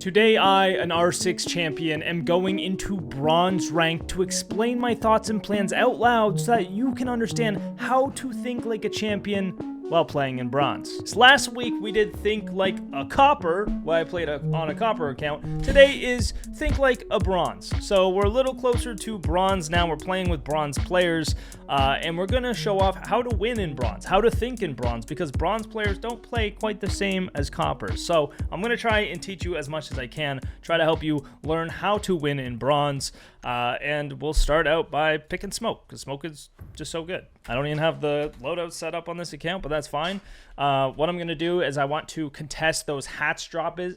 Today I, an R6 champion, am going into bronze rank to explain my thoughts and plans out loud so that you can understand how to think like a champion while playing in bronze. So last week we did think like a copper, while I played on a copper account. Today is think like a bronze. So we're a little closer to bronze now. We're playing with bronze players, and we're gonna show off how to win in bronze, how to think in bronze, because bronze players don't play quite the same as coppers. So I'm gonna try and teach you as much as I can, try to help you learn how to win in bronze, and we'll start out by picking smoke, because smoke is just so good. I don't even have the loadout set up on this account, but that's fine. What I'm gonna do is I want to contest those hatch drops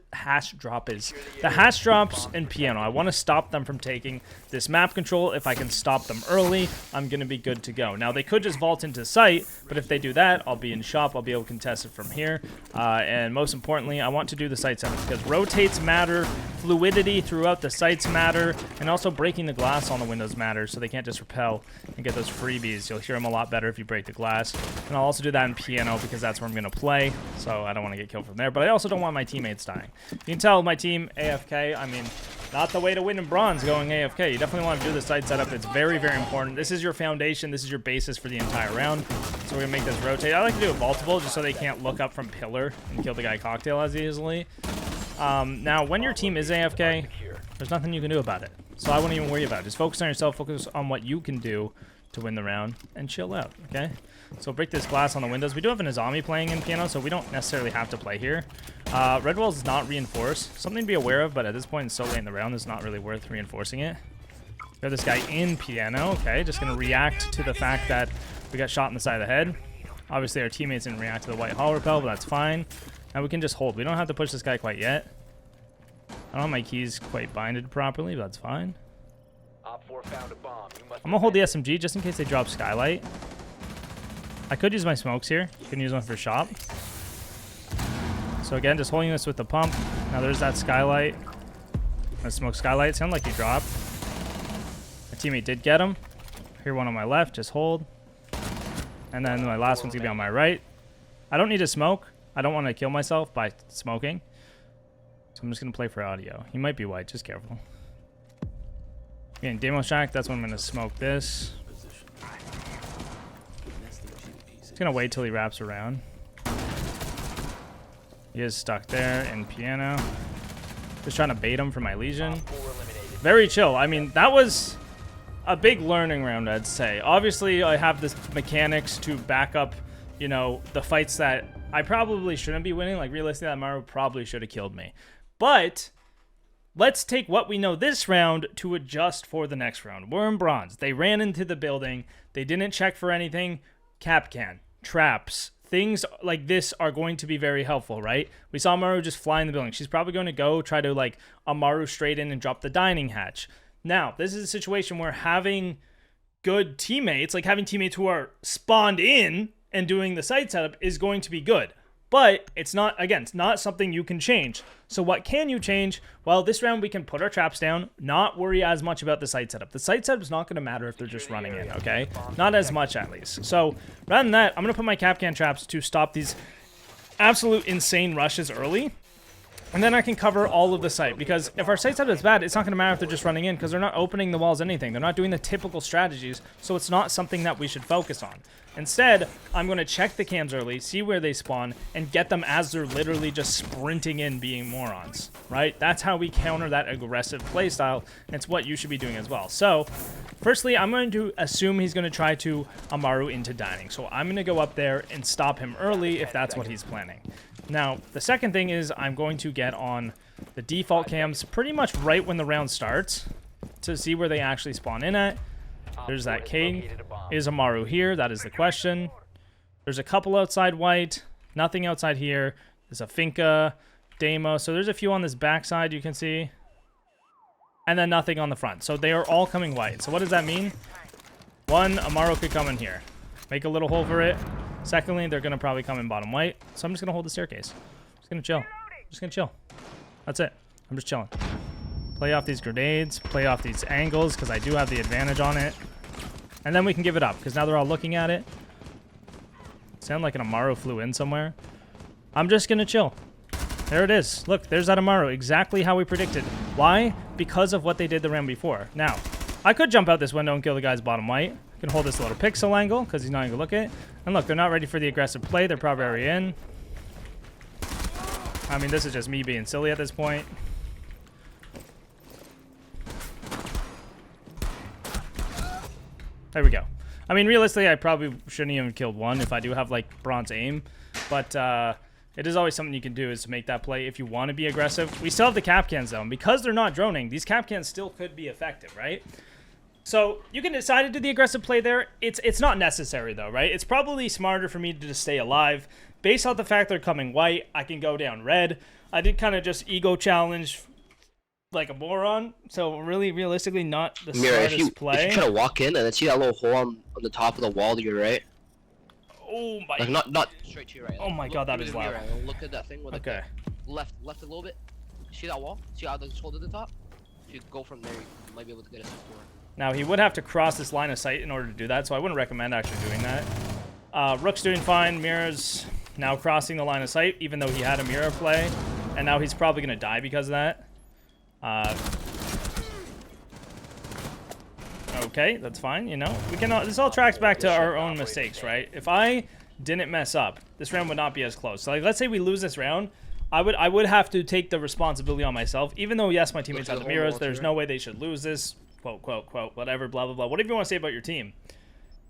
and piano. I want to stop them from taking this map control. If I can stop them early, I'm gonna be good to go. Now they could just vault into sight, but if they do that, I'll be in shop. I'll be able to contest it from here. And most importantly, I want to do the sight setup because rotates matter, fluidity throughout the sights matter, and also breaking the glass on the windows matters, so they can't just repel and get those freebies. You'll hear them a lot better if you break the glass. And I'll also do that in piano because that's where I'm going to play, so I don't want to get killed from there. But I also don't want my teammates dying. You can tell my team AFK. I mean, not the way to win in bronze going AFK. You definitely want to do the sight setup. It's very, very important. This is your foundation. This is your basis for the entire round. So we're going to make this rotate. I like to do it multiple just so they can't look up from pillar and kill the guy cocktail as easily. Now, when your team is AFK, there's nothing you can do about it. So I wouldn't even worry about it. Just focus on yourself. Focus on what you can do to win the round and chill out, okay? So break this glass on the windows. We do have an Azami playing in piano, so we don't necessarily have to play here. Red wall is not reinforced. Something to be aware of, but at this point, it's so late in the round, it's not really worth reinforcing it. We have this guy in piano, okay? Just gonna react to the fact that we got shot in the side of the head. Obviously, our teammates didn't react to the white hall repel, but that's fine. Now we can just hold. We don't have to push this guy quite yet. I don't have my keys quite binded properly, but that's fine. I'm gonna hold the SMG just in case they drop skylight. I could use my smokes here. You can use one for shop. So again, just holding this with the pump. Now there's that skylight. That smoke skylight. Sounded like he dropped. My teammate did get him. Here one on my left. Just hold. And then my last one's gonna be on my right. I don't need to smoke. I don't want to kill myself by smoking. So I'm just gonna play for audio. He might be white. Just careful. Okay, Demo Shack. That's when I'm gonna smoke this. Just gonna wait till he wraps around. He is stuck there in piano. Just trying to bait him for my Legion. Very chill. I mean, that was a big learning round, I'd say. Obviously, I have this mechanics to back up, you know, the fights that I probably shouldn't be winning. Like, realistically, that Maru probably should have killed me. But let's take what we know this round to adjust for the next round. We're in bronze. They ran into the building. They didn't check for anything. Capcan, traps, things like this are going to be very helpful, right? We saw Maru just fly in the building. She's probably going to go try to like Amaru straight in and drop the dining hatch. Now, this is a situation where having good teammates, like having teammates who are spawned in and doing the site setup is going to be good. But it's not, again, it's not something you can change. So what can you change? Well, this round we can put our traps down, not worry as much about the site setup. The site setup is not going to matter if they're just running in, okay? Not as much, at least. So rather than that, I'm going to put my Capcan traps to stop these absolute insane rushes early. And then I can cover all of the site, because if our site setup is bad, it's not going to matter if they're just running in, because they're not opening the walls, anything. They're not doing the typical strategies, so it's not something that we should focus on. Instead, I'm going to check the cams early, see where they spawn, and get them as they're literally just sprinting in being morons, right? That's how we counter that aggressive playstyle, and it's what you should be doing as well. So, firstly, I'm going to assume he's going to try to Amaru into dining. So I'm going to go up there and stop him early if that's what he's planning. Now, the second thing is I'm going to get on the default cams pretty much right when the round starts to see where they actually spawn in at. There's that King. Is Amaru here? That is the question. There's a couple outside white. Nothing outside here. There's a Finca, Demo. So there's a few on this backside you can see. And then nothing on the front. So they are all coming white. So what does that mean? One, Amaru could come in here. Make a little hole for it. Secondly, they're going to probably come in bottom white. So I'm just going to hold the staircase. Just going to chill. Just going to chill. That's it. I'm just chilling. Play off these grenades. Play off these angles because I do have the advantage on it. And then we can give it up because now they're all looking at it. Sound like an Amaru flew in somewhere. I'm just going to chill. There it is. Look, there's that Amaru. Exactly how we predicted. Why? Because of what they did the round before. Now, I could jump out this window and kill the guy's bottom white. I can hold this little pixel angle because he's not going to look at it. And look, they're not ready for the aggressive play. They're probably already in. I mean, this is just me being silly at this point. There we go. I mean, realistically, I probably shouldn't even killed one if I do have, like, bronze aim. But it is always something you can do is to make that play if you want to be aggressive. We still have the cap cans, though. And because they're not droning, these cap cans still could be effective, right? So you can decide to do the aggressive play there. It's not necessary, though, right? It's probably smarter for me to just stay alive. Based on the fact they're coming white, I can go down red. I did kind of just ego challenge like a moron. So really, realistically, not the smartest play. If you try to walk in and then see that little hole on the top of the wall to your right. Oh my! Like not straight to your right. Oh my god, that is loud. Look at that thing with okay. Left a little bit. See that wall? See how there's hold at the top? If you go from there, you might be able to get a score. Now he would have to cross this line of sight in order to do that, so I wouldn't recommend actually doing that. Rook's doing fine. Mira's now crossing the line of sight, even though he had a Mira play, and now he's probably gonna die because of that. Okay, that's fine. You know, we can. This all tracks back to our own mistakes, right? If I didn't mess up, this round would not be as close. So, like, let's say we lose this round, I would have to take the responsibility on myself. Even though, yes, my teammates have the Miras, there's no way they should lose this. Quote, quote, quote, whatever, blah, blah, blah. Whatever you want to say about your team.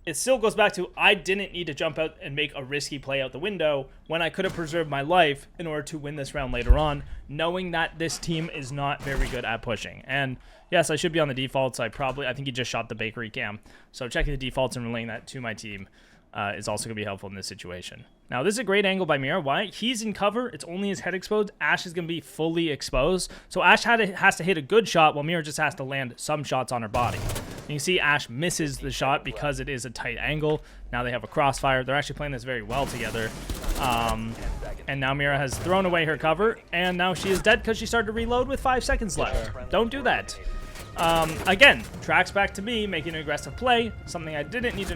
It still goes back to I didn't need to jump out and make a risky play out the window when I could have preserved my life in order to win this round later on, knowing that this team is not very good at pushing. And yes, I should be on the defaults. I think he just shot the bakery cam. So checking the defaults and relaying that to my team is also going to be helpful in this situation. Now, this is a great angle by Mira. Why? He's in cover. It's only his head exposed. Ash is going to be fully exposed. So Ash has to hit a good shot while Mira just has to land some shots on her body. And you see Ash misses the shot because it is a tight angle. Now they have a crossfire. They're actually playing this very well together. And now Mira has thrown away her cover. And now she is dead because she started to reload with 5 seconds left. Don't do that. Again, tracks back to me making an aggressive play. Something I didn't need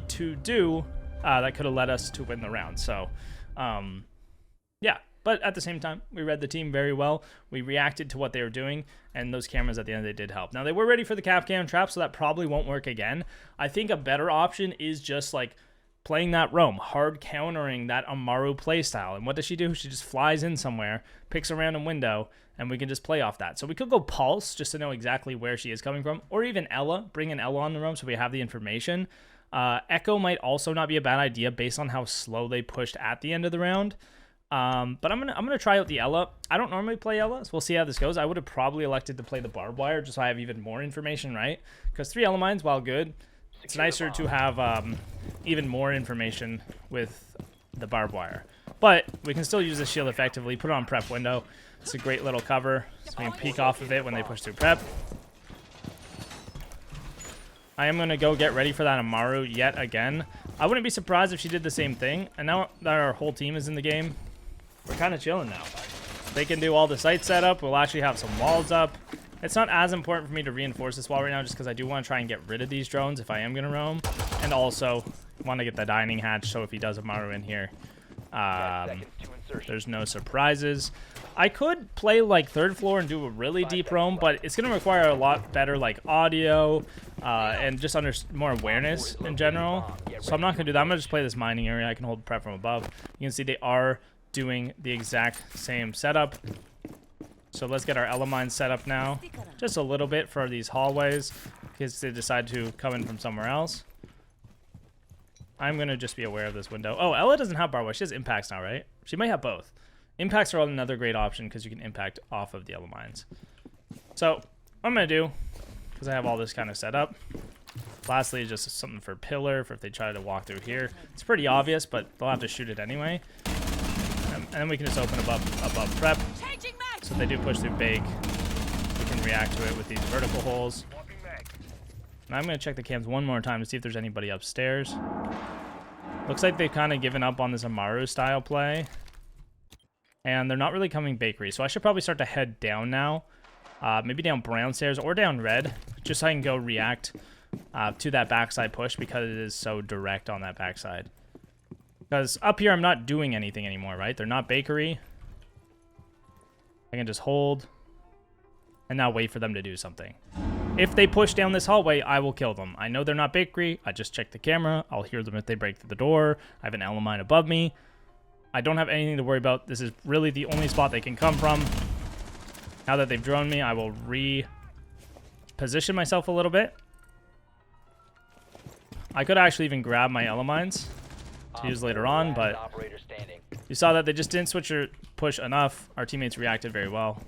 to do. That could have led us to win the round. So, yeah. But at the same time, we read the team very well. We reacted to what they were doing, and those cameras at the end, they did help. Now, they were ready for the cap cam trap, so that probably won't work again. I think a better option is just, like, playing that roam, hard countering that Amaru playstyle. And what does she do? She just flies in somewhere, picks a random window, and we can just play off that. So we could go Pulse just to know exactly where she is coming from, or even Ella, bring in Ella on the roam so we have the information. Echo might also not be a bad idea based on how slow they pushed at the end of the round. But I'm gonna try out the Ella. I don't normally play Ella, so we'll see how this goes. I would have probably elected to play the barbed wire just so I have even more information, right? Because 3 Ella mines, while good, it's nicer to have even more information with the barbed wire. But we can still use this shield effectively. Put it on prep window. It's a great little cover, so we can peek off of it when they push through prep. I am going to go get ready for that Amaru yet again. I wouldn't be surprised if she did the same thing. And now that our whole team is in the game, we're kind of chilling now. They can do all the site setup. We'll actually have some walls up. It's not as important for me to reinforce this wall right now just because I do want to try and get rid of these drones if I am going to roam. And also want to get the dining hatch so if he does Amaru in here, there's no surprises. I could play like 3rd floor and do a really deep roam, but it's going to require a lot better like audio and just more awareness in general. So I'm not going to do that. I'm going to just play this mining area. I can hold prep from above. You can see they are doing the exact same setup. So let's get our Ella mines set up now. Just a little bit for these hallways because they decide to come in from somewhere else. I'm going to just be aware of this window. Oh, Ella doesn't have barbed wire. She has impacts now, right? She might have both. Impacts are another great option because you can impact off of the Ella mines. So what I'm going to do, because I have all this kind of set up, lastly, just something for pillar for if they try to walk through here. It's pretty obvious, but they'll have to shoot it anyway. And then we can just open above prep. So if they do push through big, we can react to it with these vertical holes. And I'm going to check the cams one more time to see if there's anybody upstairs. Looks like they've kind of given up on this Amaru style play. And they're not really coming bakery. So I should probably start to head down now. Maybe down brown stairs or down red. Just so I can go react to that backside push because it is so direct on that backside. Because up here I'm not doing anything anymore, right? They're not bakery. I can just hold and now wait for them to do something. If they push down this hallway, I will kill them. I know they're not bakery. I just check the camera. I'll hear them if they break through the door. I have an L mine above me. I don't have anything to worry about. This is really the only spot they can come from. Now that they've droned me, I will reposition myself a little bit. I could actually even grab my L mines to use later on, but you saw that they just didn't switch or push enough. Our teammates reacted very well.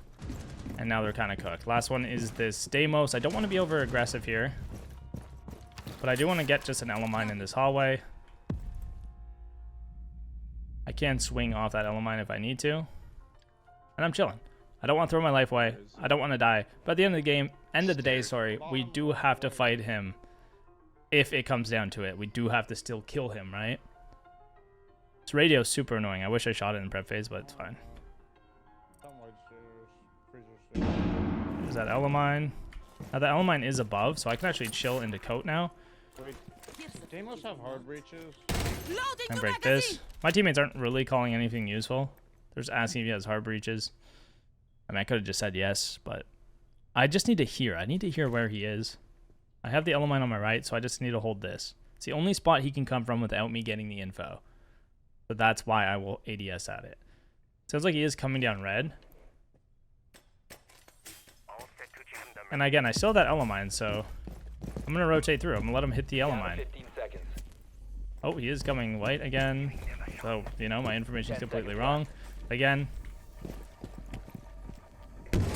And now they're kind of cooked. Last one is this Deimos. I don't want to be over aggressive here, but I do want to get just an Elemine in this hallway. I can swing off that Elemine if I need to. And I'm chilling. I don't want to throw my life away. I don't want to die. But at the end of the day, we do have to fight him if it comes down to it. We do have to still kill him, right? This radio is super annoying. I wish I shot it in prep phase, but it's fine. There's that Elemine. Now the Elemine is above, so I can actually chill into coat now. Wait, Deimos have hard breaches? And break this. My teammates aren't really calling anything useful. They're just asking if he has hard breaches. I mean, I could have just said yes, but I just need to hear. I need to hear where he is. I have the Elemine on my right, so I just need to hold this. It's the only spot he can come from without me getting the info. So that's why I will ADS at it. Sounds like he is coming down red. And again, I still have that Elemine, so I'm going to rotate through. I'm going to let him hit the Elemine. Oh, he is coming white again. So, you know, my information is completely wrong. Again.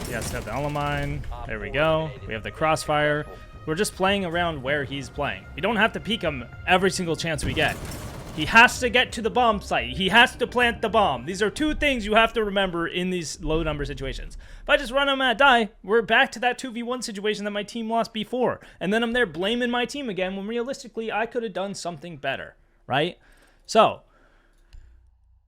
Yes, got the Elemine. There we go. We have the crossfire. We're just playing around where he's playing. We don't have to peek him every single chance we get. He has to get to the bomb site. He has to plant the bomb. These are two things you have to remember in these low number situations. If I just run him at die, we're back to that 2v1 situation that my team lost before. And then I'm there blaming my team again when realistically I could have done something better, right? So,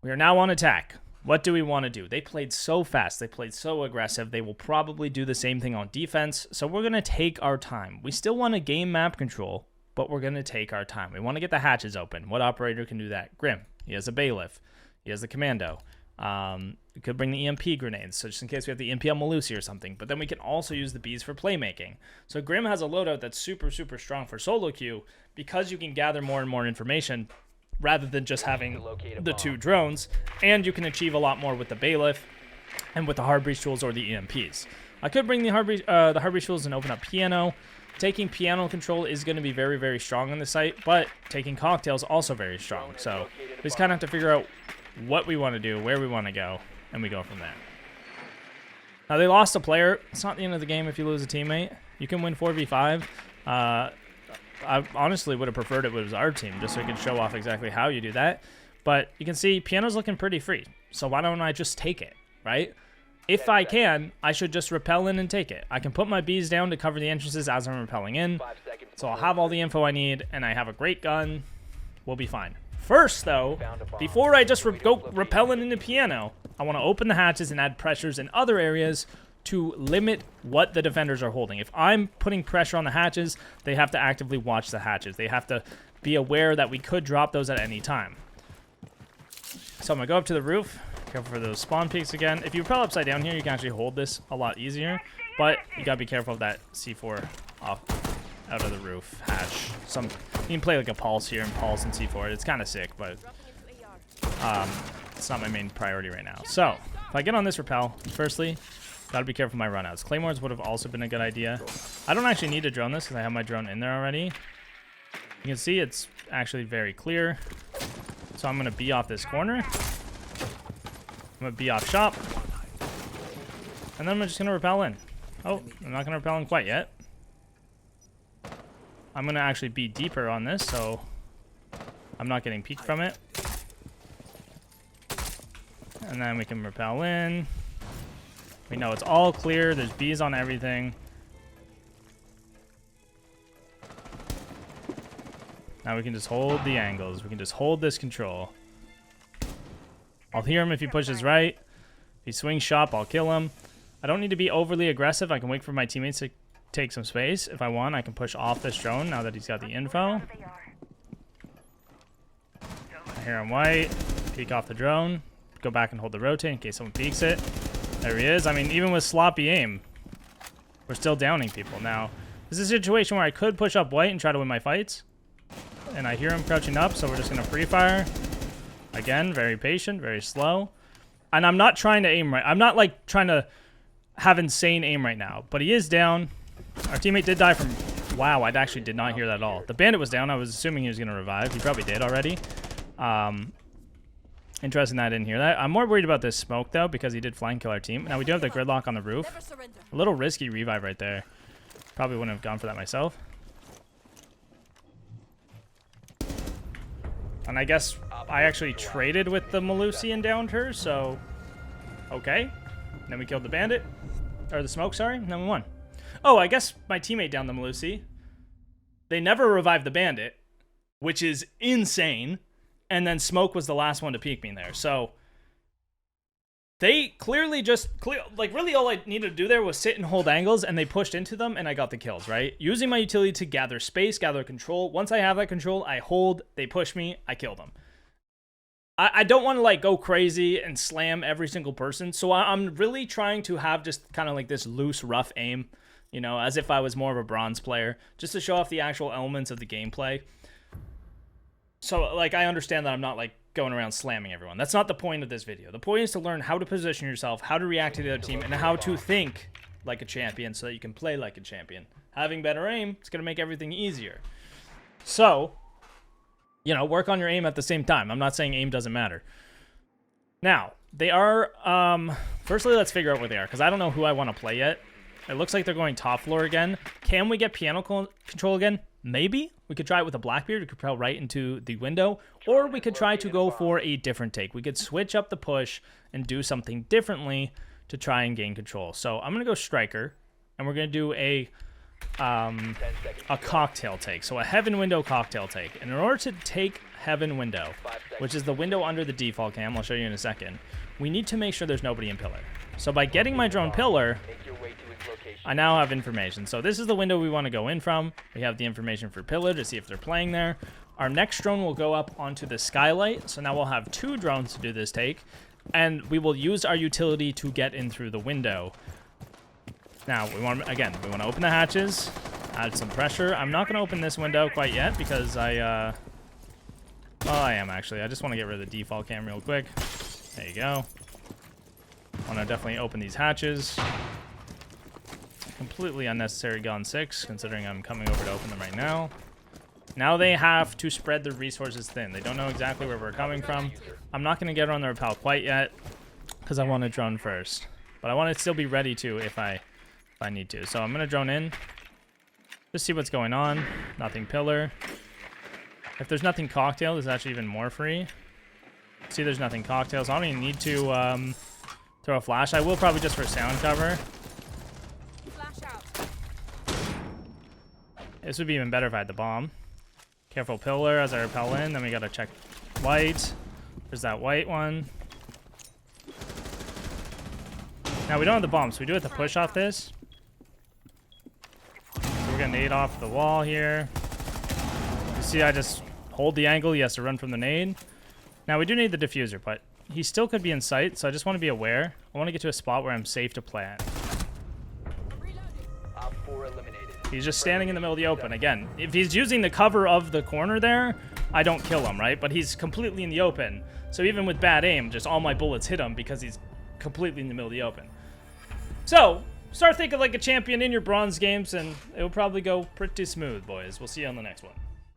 we are now on attack. What do we want to do? They played so fast. They played so aggressive. They will probably do the same thing on defense. So we're going to take our time. We still want to game map control, but we're going to take our time. We want to get the hatches open. What operator can do that? Grim. He has a bailiff. He has the commando. We could bring the EMP grenades, so just in case we have the EMP on Malusi or something. But then we can also use the bees for playmaking. So Grim has a loadout that's super, super strong for solo queue because you can gather more and more information rather than just having the two drones. And you can achieve a lot more with the bailiff and with the hard breach tools or the EMPs. I could bring the hard breach tools and open up piano. Taking piano control is going to be very, very strong on the site, but taking cocktail is also very strong. So we just kind of have to figure out what we want to do, where we want to go, and we go from there. Now, they lost a player. It's not the end of the game if you lose a teammate. You can win 4v5. I honestly would have preferred it was our team, just so we could show off exactly how you do that. But you can see piano's looking pretty free. So why don't I just take it, right? If I can, I should just rappel in and take it. I can put my bees down to cover the entrances as I'm rappelling in. So I'll have all the info I need, and I have a great gun. We'll be fine. First, though, before I just go rappelling into piano, I want to open the hatches and add pressures in other areas to limit what the defenders are holding. If I'm putting pressure on the hatches, they have to actively watch the hatches. They have to be aware that we could drop those at any time. So I'm going to go up to the roof. Careful for those spawn peaks again. If you rappel upside down here, you can actually hold this a lot easier. But you got to be careful of that C4 off out of the roof hatch. You can play like a pulse here and pulse and C4. It's kind of sick, but it's not my main priority right now. So if I get on this rappel, firstly, got to be careful of my runouts. Claymores would have also been a good idea. I don't actually need to drone this because I have my drone in there already. You can see it's actually very clear. So I'm going to be off this corner. I'm going to be off shop. And then I'm just going to rappel in. Oh, I'm not going to rappel in quite yet. I'm going to actually be deeper on this, so I'm not getting peeked from it. And then we can rappel in. We know it's all clear. There's bees on everything. Now we can just hold the angles. We can just hold this control. I'll hear him if he pushes right. If he swings shop, I'll kill him. I don't need to be overly aggressive. I can wait for my teammates to take some space. If I want, I can push off this drone now that he's got the info. I hear him white. Peek off the drone. Go back and hold the rotate in case someone peeks it. There he is. I mean, even with sloppy aim, we're still downing people. Now, this is a situation where I could push up white and try to win my fights. And I hear him crouching up, so we're just going to free fire. Again, very patient, very slow. And I'm not trying to aim right. I'm not, like, trying to have insane aim right now. But he is down. Our teammate did die from... Wow, I actually did not hear that at all. The bandit was down. I was assuming he was going to revive. He probably did already. Interesting that I didn't hear that. I'm more worried about this smoke, though, because he did flank kill our team. Now, we do have the gridlock on the roof. A little risky revive right there. Probably wouldn't have gone for that myself. And I guess I actually traded with the Melusi and downed her, so... Okay. And then we killed the bandit. Or the smoke, sorry. And then we won. Oh, I guess my teammate downed the Melusi. They never revived the bandit, which is insane. And then smoke was the last one to peek me there. So they clearly just like really all I needed to do there was sit and hold angles, and they pushed into them, and I got the kills, right? Using my utility to gather space, gather control. Once I have that control, I hold, they push me, I kill them. I don't want to like go crazy and slam every single person. So I'm really trying to have just kind of like this loose, rough aim, you know, as if I was more of a bronze player, just to show off the actual elements of the gameplay. So, like, I understand that I'm not, like, going around slamming everyone. That's not the point of this video. The point is to learn how to position yourself, how to react to the other team, and how to think like a champion so that you can play like a champion. Having better aim, it's going to make everything easier. So, you know, work on your aim at the same time. I'm not saying aim doesn't matter. Now, they are, firstly, let's figure out where they are, because I don't know who I want to play yet. It looks like they're going top floor again. Can we get piano control again? Maybe. We could try it with a Blackbeard. We could propel right into the window. Or we could try to go for a different take. We could switch up the push and do something differently to try and gain control. So I'm going to go striker. And we're going to do a cocktail take. So a heaven window cocktail take. And in order to take heaven window, which is the window under the default cam, I'll show you in a second, we need to make sure there's nobody in pillar. So by getting my drone pillar, I now have information. So this is the window we want to go in from. We have the information for pillar to see if they're playing there. Our next drone will go up onto the skylight. So now we'll have 2 drones to do this take. And we will use our utility to get in through the window. Now, we want to open the hatches, add some pressure. I'm not going to open this window quite yet because well, I am actually. I just want to get rid of the default cam real quick. There you go. Want to definitely open these hatches. Completely unnecessary gun 6, considering I'm coming over to open them right now. Now they have to spread their resources thin. They don't know exactly where we're coming from. I'm not going to get on the rappel quite yet because I want to drone first. But I want to still be ready to if I need to. So I'm going to drone in. Just see what's going on. Nothing pillar. If there's nothing cocktail, there's actually even more free. See, there's nothing cocktail, so I don't even need to throw a flash. I will probably just for sound cover. This would be even better if I had the bomb. Careful pillar as I rappel in. Then we gotta check white. There's that white one. Now we don't have the bomb, so we do have to push off this. So we're gonna nade off the wall here. You see, I just hold the angle. He has to run from the nade. Now we do need the diffuser, but he still could be in sight, so I just want to be aware. I want to get to a spot where I'm safe to plant. He's just standing in the middle of the open. Again, if he's using the cover of the corner there, I don't kill him, right? But he's completely in the open. So even with bad aim, just all my bullets hit him because he's completely in the middle of the open. So, start thinking like a champion in your bronze games, and it'll probably go pretty smooth, boys. We'll see you on the next one.